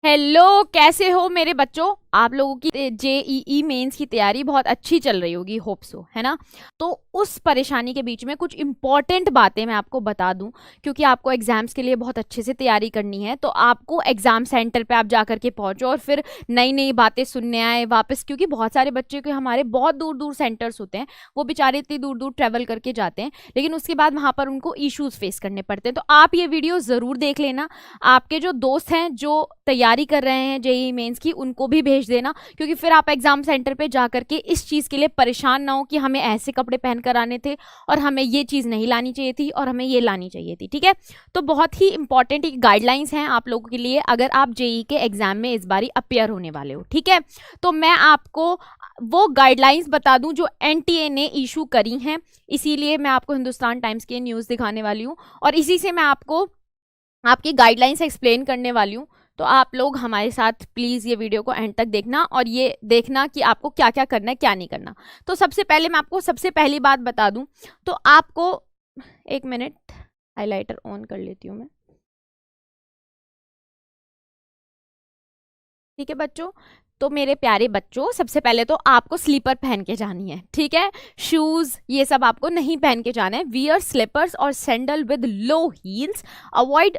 Hello, कैसे हो मेरे बच्चों। आप लोगों की जेईई मेंस की तैयारी बहुत अच्छी चल रही होगी, होप सो, है ना। तो उस परेशानी के बीच में कुछ इंपॉर्टेंट बातें मैं आपको बता दूं, क्योंकि आपको एग्जाम्स के लिए बहुत अच्छे से तैयारी करनी है। तो आपको एग्जाम सेंटर पे आप जा करके पहुंचो और फिर नई नई बातें सुनने आए वापस, क्योंकि बहुत सारे बच्चे के हमारे बहुत दूर दूर सेंटर्स होते हैं, वो बेचारे इतनी दूर दूर ट्रेवल करके जाते हैं, लेकिन उसके बाद वहां पर उनको इश्यूज फेस करने पड़ते हैं। तो आप ये वीडियो जरूर देख लेना। आपके जो दोस्त हैं जो तैयारी कर रहे हैं जेईई मेंस की, उनको भी भेज देना, क्योंकि फिर आप एग्जाम सेंटर पे जा करके इस चीज के लिए परेशान ना हो कि हमें ऐसे कपड़े पहन कर आने थे और हमें ये चीज नहीं लानी चाहिए थी और हमें ये लानी चाहिए थी। ठीक है, तो बहुत ही इंपॉर्टेंट गाइडलाइंस हैं आप लोगों के लिए अगर आप जेईई के एग्जाम में इस बारी अपियर होने वाले हो। ठीक है, तो मैं आपको वो गाइडलाइंस बता दूं जो एनटीए ने इशू करी हैं, इसीलिए मैं आपको हिंदुस्तान टाइम्स की न्यूज दिखाने वाली हूँ और इसी से मैं आपको आपकी गाइडलाइंस एक्सप्लेन करने वाली हूँ। तो आप लोग हमारे साथ प्लीज़ ये वीडियो को एंड तक देखना और ये देखना कि आपको क्या क्या करना है, क्या नहीं करना। तो सबसे पहले मैं आपको सबसे पहली बात बता दूं, तो आपको एक मिनट हाइलाइटर ऑन कर लेती हूँ मैं। ठीक है बच्चों, तो मेरे प्यारे बच्चों, सबसे पहले तो आपको स्लीपर पहन के जानी है। ठीक है, शूज ये सब आपको नहीं पहन के जाना है। वियर स्लीपर्स और sandal with low heels. Avoid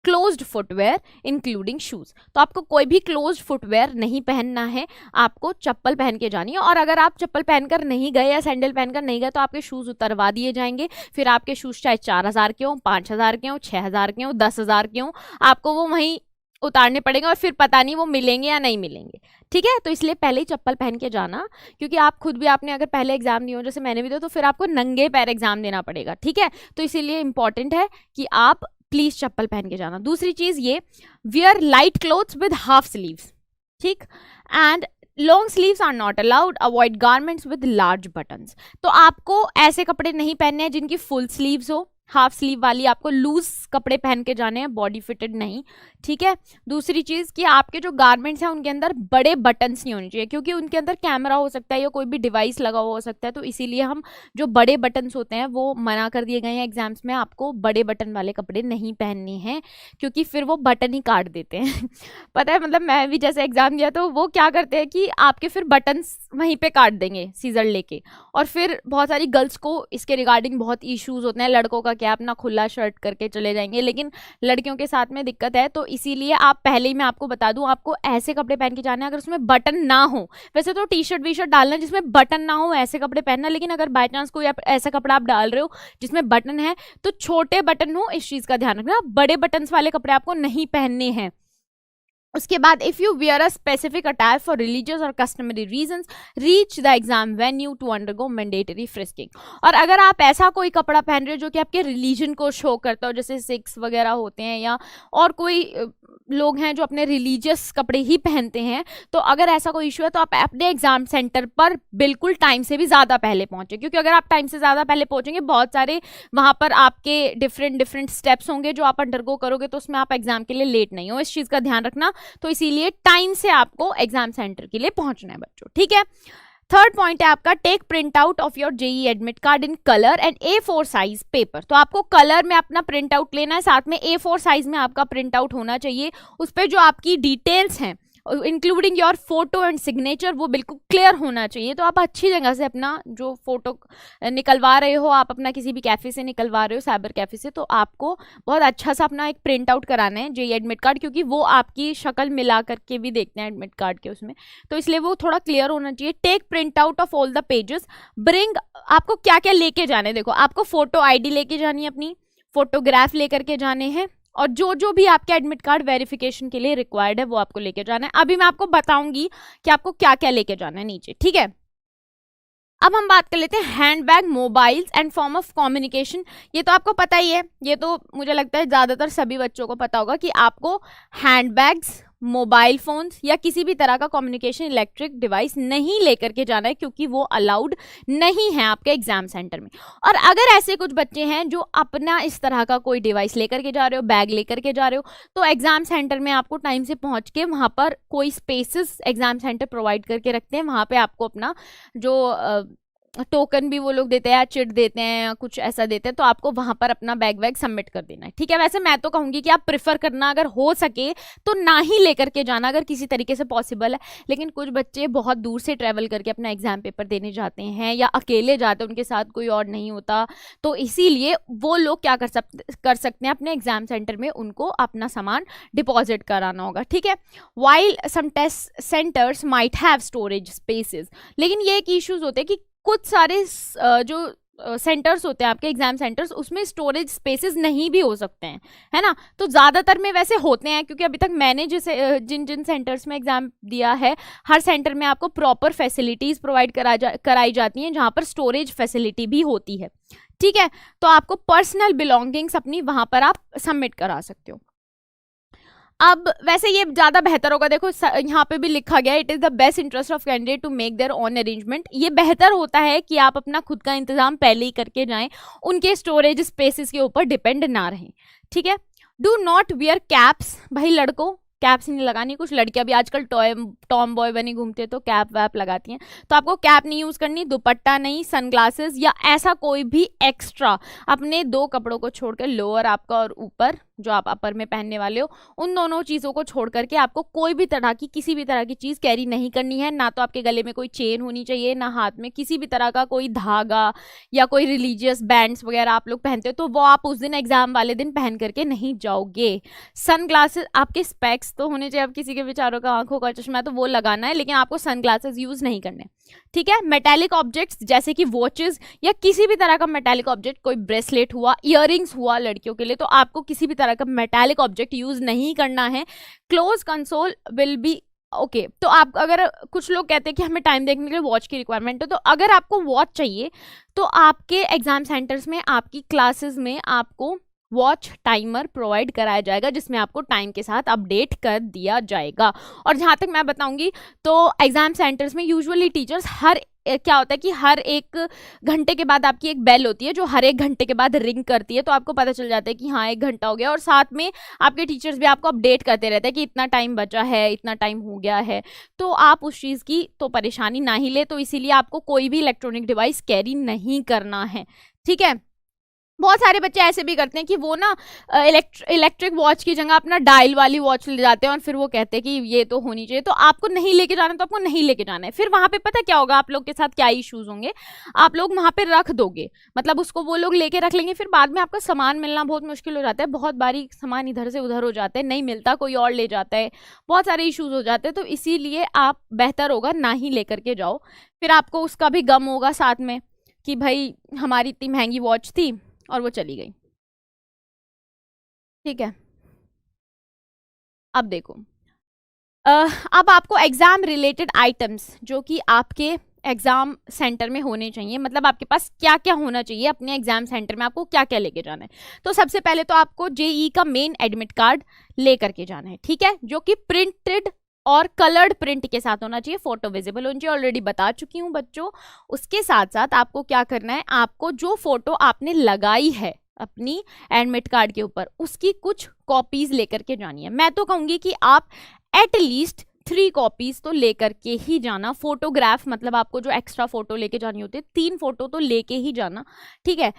closed footwear including shoes. तो आपको कोई भी क्लोज्ड फुटवेयर नहीं पहनना है, आपको चप्पल पहन के जानी है। और अगर आप चप्पल पहनकर नहीं गए या सैंडल पहनकर नहीं गए तो आपके शूज उतरवा दिए जाएंगे। फिर आपके शूज चाहे 4,000 के हों, 5,000 के हों, 6,000 के हों, 10,000 के हों, आपको वो वहीं उतारने पड़ेंगे और फिर पता नहीं वो मिलेंगे या नहीं मिलेंगे। ठीक है, तो इसलिए पहले ही चप्पल पहन के जाना, क्योंकि आप खुद भी आपने अगर पहले एग्जाम दिए हो जैसे मैंने भी दिया तो फिर आपको नंगे पैर एग्जाम देना पड़ेगा। ठीक है, तो इसीलिए इंपॉर्टेंट है कि आप प्लीज चप्पल पहन के जाना। दूसरी चीज ये, wear light clothes with half sleeves. ठीक, and long sleeves are not allowed. Avoid garments with large buttons. तो आपको ऐसे कपड़े नहीं पहनने हैं जिनकी फुल स्लीव्स हो, हाफ स्लीव वाली आपको लूज कपड़े पहन के जाने हैं, बॉडी फिटेड नहीं। ठीक है, दूसरी चीज कि आपके जो गारमेंट्स हैं उनके अंदर बड़े बटन्स नहीं होने चाहिए, क्योंकि उनके अंदर कैमरा हो सकता है या कोई भी डिवाइस लगा हुआ हो सकता है। तो इसीलिए हम जो बड़े बटन्स होते हैं वो मना कर दिए गए हैं एग्जाम्स में। आपको बड़े बटन वाले कपड़े नहीं पहनने हैं, क्योंकि फिर वो बटन ही काट देते हैं पता है, मतलब मैं भी जैसे एग्जाम दिया तो वो क्या करते हैं कि आपके फिर बटन्स वहीं पे काट देंगे सीजर लेके। और फिर बहुत सारी गर्ल्स को इसके रिगार्डिंग बहुत इश्यूज होते हैं। लड़कों का क्या, अपना खुला शर्ट करके चले जाएंगे, लेकिन लड़कियों के साथ में दिक्कत है। तो इसीलिए आप पहले ही मैं आपको बता दूं, आपको ऐसे कपड़े पहन के जाना है अगर उसमें बटन ना हो। वैसे तो टी शर्ट वी शर्ट डालना जिसमें बटन ना हो, ऐसे कपड़े पहनना। लेकिन अगर बाय चांस कोई ऐसा कपड़ा आप डाल रहे हो जिसमें बटन है तो छोटे बटन हो, इस चीज का ध्यान रखना। बड़े बटन वाले कपड़े आपको नहीं पहनने हैं। उसके बाद if you wear a specific attire for religious और customary reasons, reach the exam venue to undergo mandatory frisking. और अगर आप ऐसा कोई कपड़ा पहन रहे हो जो कि आपके रिलीजन को शो करता हो, जैसे सिक्स वगैरह होते हैं या और कोई लोग हैं जो अपने रिलीजियस कपड़े ही पहनते हैं, तो अगर ऐसा कोई इशू है तो आप अपने एग्जाम सेंटर पर बिल्कुल टाइम से भी ज़्यादा पहले पहुंचे, क्योंकि अगर आप टाइम से ज़्यादा पहले पहुंचेंगे बहुत सारे वहां पर आपके डिफरेंट डिफरेंट स्टेप्स होंगे जो आप अंडरगो करोगे, तो उसमें आप एग्जाम के लिए लेट नहीं हो। इस चीज़ का ध्यान रखना। तो इसीलिए टाइम से आपको एग्जाम सेंटर के लिए पहुंचना है बच्चों। ठीक है, थर्ड पॉइंट है आपका, take print out of your JEE admit card in colour and A4 size paper. तो आपको कलर में अपना प्रिंट आउट लेना है, साथ में A4 साइज में आपका प्रिंट आउट होना चाहिए। उस पर जो आपकी डिटेल्स हैं including your photo and signature वो बिल्कुल क्लियर होना चाहिए। तो आप अच्छी जगह से अपना जो फोटो निकलवा रहे हो, आप अपना किसी भी कैफे से निकलवा रहे हो, साइबर कैफे से, तो आपको बहुत अच्छा सा अपना एक प्रिंट आउट कराना है जेईई एडमिट कार्ड, क्योंकि वो आपकी शक्ल मिला करके भी देखते हैं एडमिट कार्ड के उसमें, तो इसलिए वो थोड़ा क्लियर होना चाहिए। Take print out of all the pages. Bring, आपको क्या क्या लेके जाने, देखो आपको फोटो आईडी लेके जानी है, अपनी फोटोग्राफ लेकर के जाने हैं, और जो जो भी आपके एडमिट कार्ड वेरिफिकेशन के लिए रिक्वायर्ड है वो आपको लेके जाना है। अभी मैं आपको बताऊंगी कि आपको क्या क्या लेके जाना है नीचे। ठीक है, अब हम बात कर लेते हैं handbag, mobiles and form of communication. ये तो आपको पता ही है, ये तो मुझे लगता है ज़्यादातर सभी बच्चों को पता होगा कि आपको हैंडबैग्स, मोबाइल फोन्स या किसी भी तरह का कम्युनिकेशन इलेक्ट्रिक डिवाइस नहीं लेकर के जाना है, क्योंकि वो अलाउड नहीं है आपके एग्जाम सेंटर में। और अगर ऐसे कुछ बच्चे हैं जो अपना इस तरह का कोई डिवाइस लेकर के जा रहे हो, बैग लेकर के जा रहे हो, तो एग्जाम सेंटर में आपको टाइम से पहुंच के वहाँ पर कोई स्पेसेस एग्जाम सेंटर प्रोवाइड करके रखते हैं, वहाँ पे आपको अपना जो टोकन भी वो लोग देते हैं या चिट देते हैं या कुछ ऐसा देते हैं, तो आपको वहां पर अपना बैग वैग सबमिट कर देना है, ठीक है। वैसे मैं तो कहूंगी कि आप प्रिफर करना अगर हो सके तो ना ही लेकर के जाना अगर किसी तरीके से पॉसिबल है, लेकिन कुछ बच्चे बहुत दूर से ट्रैवल करके अपना एग्जाम पेपर देने जाते हैं या अकेले जाते हैं, उनके साथ कोई और नहीं होता, तो इसीलिए वो लोग क्या कर सकते हैं, अपने एग्जाम सेंटर में उनको अपना सामान डिपॉजिट कराना होगा, ठीक है। While some test centres might have storage spaces, लेकिन ये एक इश्यूज होते हैं कि कुछ सारे जो सेंटर्स होते हैं आपके एग्जाम सेंटर्स, उसमें स्टोरेज स्पेसेस नहीं भी हो सकते हैं, है ना। तो ज़्यादातर में वैसे होते हैं, क्योंकि अभी तक मैंने जैसे जिन जिन सेंटर्स में एग्जाम दिया है, हर सेंटर में आपको प्रॉपर फैसिलिटीज़ प्रोवाइड कराई जाती हैं, जहाँ पर स्टोरेज फैसिलिटी भी होती है, ठीक है। तो आपको पर्सनल बिलोंगिंग्स अपनी वहाँ पर आप सबमिट करा सकते हो। अब वैसे ये ज़्यादा बेहतर होगा, देखो यहाँ पे भी लिखा गया, it is the best interest of candidate to make their own arrangement. ये बेहतर होता है कि आप अपना खुद का इंतजाम पहले ही करके जाएं, उनके स्टोरेज स्पेसिस के ऊपर डिपेंड ना रहें, ठीक है। डू नॉट वियर कैप्स, भाई लड़कों कैप्स नहीं लगानी, कुछ लड़कियां भी आजकल टॉम बॉय बनी घूमते हैं तो कैप वैप लगाती हैं, तो आपको कैप नहीं यूज़ करनी, दुपट्टा नहीं, सनग्लासेस या ऐसा कोई भी एक्स्ट्रा अपने 2 कपड़ों को छोड़कर, लोअर आपका और ऊपर जो आप अपर में पहनने वाले हो, उन दोनों चीज़ों को छोड़ करके आपको कोई भी तरह की किसी भी तरह की चीज़ कैरी नहीं करनी है। ना तो आपके गले में कोई चेन होनी चाहिए, ना हाथ में किसी भी तरह का कोई धागा या कोई रिलीजियस बैंड्स वगैरह आप लोग पहनते हो, तो वो आप उस दिन एग्जाम वाले दिन पहन करके नहीं जाओगे। सनग्लासेस, आपके स्पेक्स तो होने चाहिए, अब किसी के बेचारों का आंखों का चश्मा है तो वो लगाना है, लेकिन आपको सनग्लासेस यूज नहीं करने, ठीक है। मेटालिक ऑब्जेक्ट्स जैसे कि वॉचेस या किसी भी तरह का मेटालिक ऑब्जेक्ट, कोई ब्रेसलेट हुआ, इयररिंग्स हुआ लड़कियों के लिए, तो आपको किसी भी तरह का मेटालिक ऑब्जेक्ट यूज नहीं करना है। Close console will be okay. तो आप, अगर कुछ लोग कहते हैं कि हमें टाइम देखने के लिए वॉच की रिक्वायरमेंट है, तो अगर आपको वॉच चाहिए तो आपके एग्जाम सेंटर्स में, आपकी क्लासेस में आपको वॉच टाइमर प्रोवाइड कराया जाएगा, जिसमें आपको टाइम के साथ अपडेट कर दिया जाएगा। और जहाँ तक मैं बताऊंगी तो एग्जाम सेंटर्स में यूजुअली टीचर्स क्या होता है कि हर 1 घंटे के बाद आपकी एक बेल होती है जो हर 1 घंटे के बाद रिंग करती है, तो आपको पता चल जाता है कि हाँ 1 घंटा हो गया, और साथ में आपके टीचर्स भी आपको अपडेट करते रहते हैं कि इतना टाइम बचा है, इतना टाइम हो गया है, तो आप उस चीज़ की तो परेशानी ना ही ले। तो इसीलिए आपको कोई भी इलेक्ट्रॉनिक डिवाइस कैरी नहीं करना है, ठीक है। बहुत सारे बच्चे ऐसे भी करते हैं कि वो ना इलेक्ट्रिक वॉच की जगह अपना डायल वाली वॉच ले जाते हैं और फिर वो कहते हैं कि ये तो होनी चाहिए। तो आपको नहीं लेके जाना, तो आपको नहीं लेके जाना है। फिर वहां पे पता क्या होगा, आप लोग के साथ क्या इश्यूज होंगे, आप लोग वहां पे रख दोगे, मतलब उसको वो लोग लेके रख लेंगे, फिर बाद में आपका सामान मिलना बहुत मुश्किल हो जाता है। बहुत बारी सामान इधर से उधर हो जाता है, नहीं मिलता, कोई और ले जाता है, बहुत सारे इश्यूज हो जाते हैं। तो इसीलिए आप बेहतर होगा ना ही लेकर के जाओ, फिर आपको उसका भी गम होगा साथ में कि भाई हमारी इतनी महंगी वॉच थी और वो चली गई, ठीक है। अब देखो, अब आपको एग्जाम रिलेटेड आइटम्स जो कि आपके एग्जाम सेंटर में होने चाहिए, मतलब आपके पास क्या क्या होना चाहिए अपने एग्जाम सेंटर में, आपको क्या क्या लेके जाना है। तो सबसे पहले तो आपको जेईई का मेन एडमिट कार्ड लेकर के जाना है, ठीक है, जो कि प्रिंटेड और कलर्ड प्रिंट के साथ होना चाहिए, फोटो विजिबल होनी चाहिए, ऑलरेडी बता चुकी हूँ बच्चों। उसके साथ साथ आपको क्या करना है, आपको जो फोटो आपने लगाई है अपनी एडमिट कार्ड के ऊपर, उसकी कुछ कॉपीज लेकर के जानी है। मैं तो कहूंगी कि आप एटलीस्ट 3 कॉपीज तो लेकर के ही जाना। फोटोग्राफ मतलब आपको जो एक्स्ट्रा फोटो लेके जानी होती है, 3 फोटो तो लेके ही जाना, ठीक है।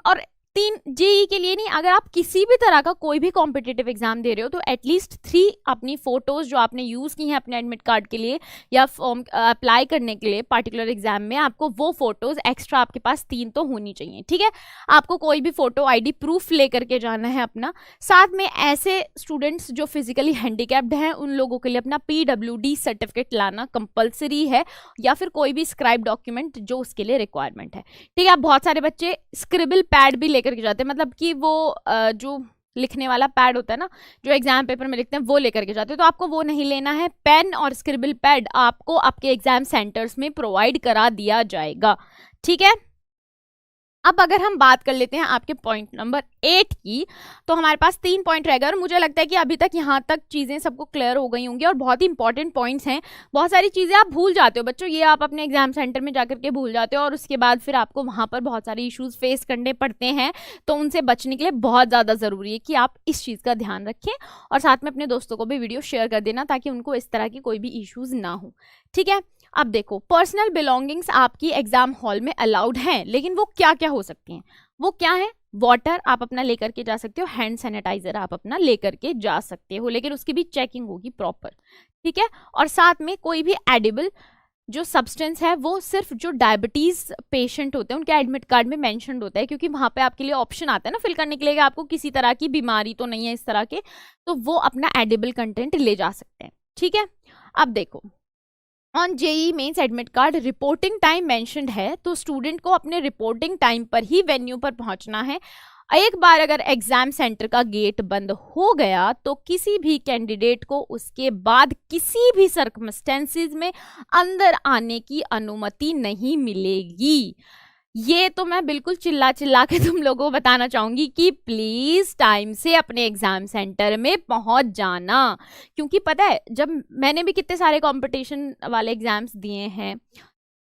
और 3 जेईई के लिए नहीं, अगर आप किसी भी तरह का कोई भी कॉम्पिटिटिव एग्जाम दे रहे हो तो एटलीस्ट 3 अपनी फोटोज जो आपने यूज की हैं अपने एडमिट कार्ड के लिए या फॉर्म अप्लाई करने के लिए पार्टिकुलर एग्जाम में, आपको वो फोटोज एक्स्ट्रा आपके पास 3 तो होनी चाहिए, ठीक है। आपको कोई भी फोटो आईडी प्रूफ लेकर के जाना है अपना। साथ में ऐसे स्टूडेंट्स जो फिजिकली हैंडीकैप्ड हैं उन लोगों के लिए अपना PWD सर्टिफिकेट लाना कंपलसरी है, या फिर कोई भी स्क्राइब डॉक्यूमेंट जो उसके लिए रिक्वायरमेंट है, ठीक है। आप बहुत सारे बच्चे स्क्रिबल पैड भी लेकर के जाते हैं, मतलब कि वो जो लिखने वाला पैड होता है ना, जो एग्जाम पेपर में लिखते हैं, वो लेकर के जाते हैं। तो आपको वो नहीं लेना है। पेन और स्क्रिबल पैड आपको आपके एग्जाम सेंटर्स में प्रोवाइड करा दिया जाएगा, ठीक है। अब अगर हम बात कर लेते हैं आपके पॉइंट नंबर 8 की, तो हमारे पास 3 पॉइंट रहेगा, और मुझे लगता है कि अभी तक यहाँ तक चीज़ें सबको क्लियर हो गई होंगी और बहुत ही इंपॉर्टेंट पॉइंट्स हैं। बहुत सारी चीज़ें आप भूल जाते हो बच्चों, ये आप अपने एग्जाम सेंटर में जाकर के भूल जाते हो, और उसके बाद फिर आपको वहाँ पर बहुत सारे इश्यूज फेस करने पड़ते हैं। तो उनसे बचने के लिए बहुत ज़्यादा ज़रूरी है कि आप इस चीज़ का ध्यान रखें, और साथ में अपने दोस्तों को भी वीडियो शेयर कर देना ताकि उनको इस तरह की कोई भी इश्यूज़ ना हो, ठीक है। अब देखो, पर्सनल बिलोंगिंग्स आपकी एग्जाम हॉल में अलाउड हैं, लेकिन वो क्या क्या हो सकती हैं, वो क्या है, वाटर आप अपना लेकर के जा सकते हो, हैंड सैनिटाइजर आप अपना लेकर के जा सकते हो, लेकिन उसकी भी चेकिंग होगी प्रॉपर, ठीक है। और साथ में कोई भी एडिबल जो सब्सटेंस है वो सिर्फ जो डायबिटीज पेशेंट होते हैं उनके एडमिट कार्ड में मेंशन्ड होता है, क्योंकि वहां पे आपके लिए ऑप्शन आता है ना फिल करने के लिए कि आपको किसी तरह की बीमारी तो नहीं है इस तरह के, तो वो अपना एडिबल कंटेंट ले जा सकते हैं, ठीक है। अब देखो, on JEE mains admit card reporting time mentioned है, तो स्टूडेंट को अपने रिपोर्टिंग टाइम पर ही वेन्यू पर पहुंचना है। एक बार अगर एग्जाम सेंटर का गेट बंद हो गया तो किसी भी कैंडिडेट को उसके बाद किसी भी सर्कमस्टेंसेस में अंदर आने की अनुमति नहीं मिलेगी। ये तो मैं बिल्कुल चिल्ला चिल्ला के तुम लोगों को बताना चाहूंगी कि प्लीज टाइम से अपने एग्जाम सेंटर में पहुंच जाना, क्योंकि पता है जब मैंने भी कितने सारे कंपटीशन वाले एग्जाम्स दिए हैं,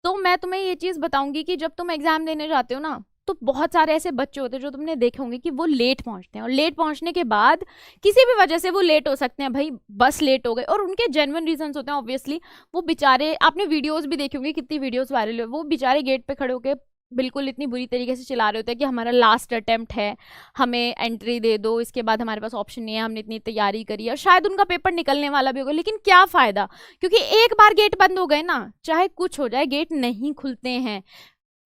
तो मैं तुम्हें ये चीज बताऊंगी कि जब तुम एग्जाम देने जाते हो ना, तो बहुत सारे ऐसे बच्चे होते हैं जो तुमने देखे होंगे कि वो लेट पहुंचते हैं, और लेट पहुंचने के बाद किसी भी वजह से वो लेट हो सकते हैं, भाई बस लेट हो गई, और उनके जेन्युइन रीजंस होते हैं ऑब्वियसली। वो बेचारे, आपने वीडियोस भी देखी होंगी, कितनी वीडियोस वायरल हुई, वो बेचारे गेट पे खड़े होकर बिल्कुल इतनी बुरी तरीके से चिल्ला रहे होते हैं कि हमारा लास्ट अटेम्प्ट है, हमें एंट्री दे दो, इसके बाद हमारे पास ऑप्शन नहीं है, हमने इतनी तैयारी करी है, और शायद उनका पेपर निकलने वाला भी होगा, लेकिन क्या फ़ायदा, क्योंकि एक बार गेट बंद हो गए ना, चाहे कुछ हो जाए गेट नहीं खुलते हैं।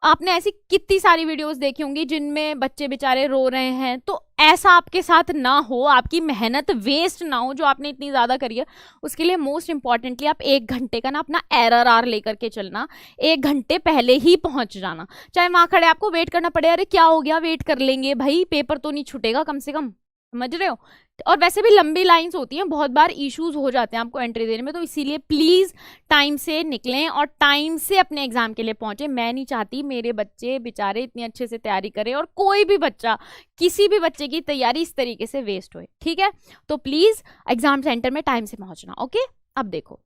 आपने ऐसी कितनी सारी वीडियोस देखी होंगी जिनमें बच्चे बेचारे रो रहे हैं, तो ऐसा आपके साथ ना हो, आपकी मेहनत वेस्ट ना हो जो आपने इतनी ज़्यादा करी है। उसके लिए मोस्ट इंपॉर्टेंटली आप 1 घंटे का ना अपना RRR लेकर के चलना, 1 घंटे पहले ही पहुंच जाना, चाहे वहां खड़े आपको वेट करना पड़े, अरे क्या हो गया वेट कर लेंगे भाई, पेपर तो नहीं छूटेगा कम से कम, समझ रहे हो। और वैसे भी लंबी लाइंस होती हैं, बहुत बार इश्यूज हो जाते हैं आपको एंट्री देने में, तो इसीलिए प्लीज टाइम से निकलें और टाइम से अपने एग्जाम के लिए पहुंचे। मैं नहीं चाहती मेरे बच्चे बेचारे इतनी अच्छे से तैयारी करें और कोई भी बच्चा, किसी भी बच्चे की तैयारी इस तरीके से वेस्ट होए, ठीक है। तो प्लीज एग्जाम सेंटर में टाइम से पहुंचना, ओके। अब देखो,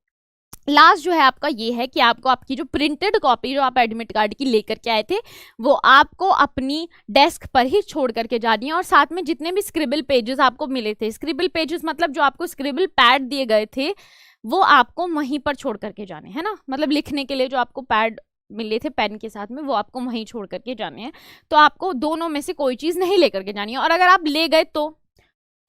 लास्ट जो है आपका ये है कि आपको आपकी जो प्रिंटेड कॉपी जो आप एडमिट कार्ड की लेकर के आए थे वो आपको अपनी डेस्क पर ही छोड़ करके जानी है, और साथ में जितने भी स्क्रिबल पेजेस आपको मिले थे, स्क्रिबल पेजेस मतलब जो आपको स्क्रिबल पैड दिए गए थे वो आपको वहीं पर छोड़ करके जाने हैं ना, मतलब लिखने के लिए जो आपको पैड मिले थे पेन के साथ में वो आपको वहीं छोड़ करके जाने हैं। तो आपको दोनों में से कोई चीज़ नहीं लेकर के जानी है, और अगर आप ले गए तो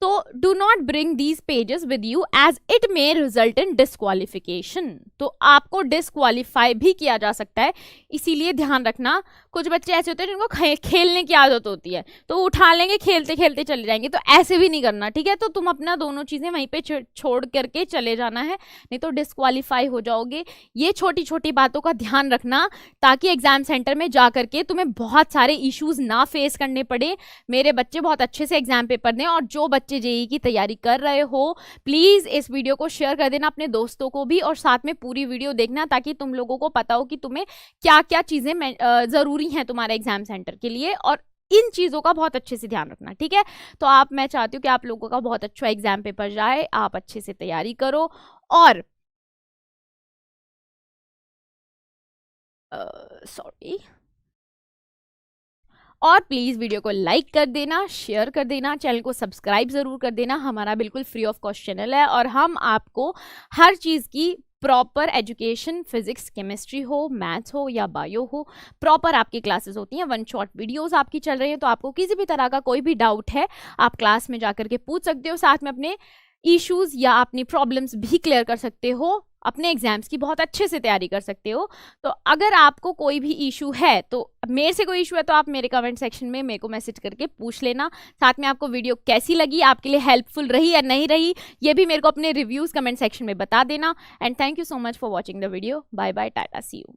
do not bring these pages with you as it may result in disqualification. तो आपको डिस्क्वालीफाई भी किया जा सकता है, इसीलिए ध्यान रखना। कुछ बच्चे ऐसे होते हैं जिनको खेलने की आदत होती है, तो उठा लेंगे खेलते खेलते चले जाएंगे, तो ऐसे भी नहीं करना, ठीक है। तो तुम अपना दोनों चीज़ें वहीं पे छोड़ करके चले जाना है, नहीं तो डिस्क्वालीफाई हो जाओगे। ये छोटी छोटी बातों का ध्यान रखना ताकि एग्जाम सेंटर में जा करके तुम्हें बहुत सारे इश्यूज ना फेस करने पड़े, मेरे बच्चे बहुत अच्छे से एग्जाम पेपर दें। और जो बच्चे जेईई की तैयारी कर रहे हो प्लीज इस वीडियो को शेयर कर देना अपने दोस्तों को भी, और साथ में पूरी वीडियो देखना ताकि तुम लोगों को पता हो कि तुम्हें क्या क्या चीजें जरूरी हैं तुम्हारे एग्जाम सेंटर के लिए, और इन चीजों का बहुत अच्छे से ध्यान रखना, ठीक है। तो मैं चाहती हूँ कि आप लोगों का बहुत अच्छा एग्जाम पेपर जाए, आप अच्छे से तैयारी करो, और सॉरी और प्लीज़ वीडियो को लाइक कर देना, शेयर कर देना, चैनल को सब्सक्राइब ज़रूर कर देना। हमारा बिल्कुल फ्री ऑफ कॉस्ट चैनल है और हम आपको हर चीज़ की प्रॉपर एजुकेशन, फिजिक्स, केमिस्ट्री हो, मैथ्स हो या बायो हो, प्रॉपर आपकी क्लासेस होती हैं। 1 शॉट वीडियोस आपकी चल रही हैं, तो आपको किसी भी तरह का कोई भी डाउट है आप क्लास में जाकर के पूछ सकते हो, साथ में अपने इश्यूज या अपनी प्रॉब्लम्स भी क्लियर कर सकते हो, अपने एग्जाम्स की बहुत अच्छे से तैयारी कर सकते हो। तो अगर आपको कोई भी इशू है, तो मेरे से कोई इशू है तो आप मेरे कमेंट सेक्शन में मेरे को मैसेज करके पूछ लेना। साथ में आपको वीडियो कैसी लगी, आपके लिए हेल्पफुल रही या नहीं रही, ये भी मेरे को अपने रिव्यूज़ कमेंट सेक्शन में बता देना। And thank you so much for watching the video. Bye bye, tata, see you.